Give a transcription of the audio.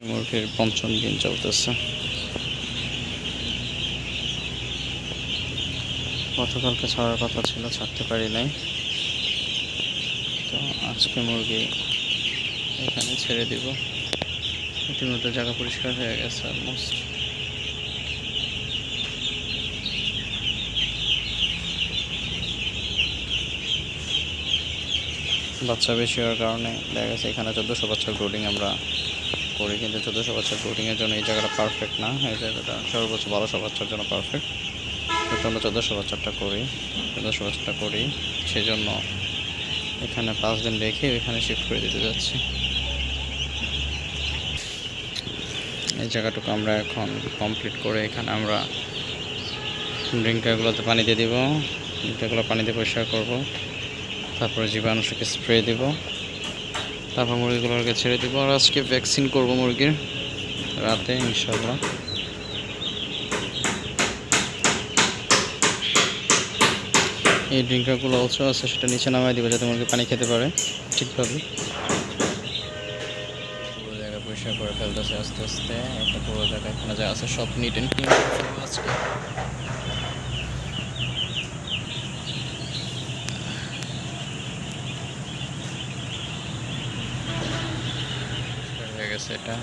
মুরগির পঞ্চম দিন চলতেছে। গতকালকে ছাড়ার কথা ছিল, ছাড়তে পারি নাই, তো আজকে মুরগি এখানে ছেড়ে দিব। ইতিমধ্যে জায়গা পরিষ্কার হয়ে গেছে অলমোস্ট। বাচ্চা বেশি হওয়ার কারণে দেখা গেছে এখানে 1400 বাচ্চার ব্রুডিং আমরা করি, কিন্তু 1400 বাচ্চার ব্রুডিংয়ের জন্য এই জায়গাটা পারফেক্ট না। এই জায়গাটা সর্বোচ্চ 1200 বাচ্চার জন্য পারফেক্ট, কিন্তু আমরা 1400 বাচ্চাটা করি। সেই জন্য এখানে 5 দিন রেখে এখানে শিফট করে দিতে যাচ্ছি। এই জায়গাটুকু আমরা এখন কমপ্লিট করে এখানে আমরা ড্রিঙ্কারগুলোতে পানি দিয়ে দিব। ড্রিঙ্কারগুলো পানি দিয়ে পরিষ্কার করবো, তারপরে জীবাণুনাশক স্প্রে দিব, তারপর মুরগিগুলোকে ছেড়ে দিব। আর আজকে ভ্যাকসিন করব মুরগির রাতে ইনশাআল্লাহ। এই ড্রিঙ্কারগুলো অলসো আছে, সেটা নিচে নামাই দিব যাতে মুরগি পানি খেতে পারে ঠিকভাবে। পুরো জায়গা পরিষ্কার করে ফেলতেছে আস্তে আস্তে। একটা পুরো জায়গা এখানে যা আছে সব নিট অ্যান্ড ক্লিন করে ফেলবো আজকে। হয়ে গেছে এটা।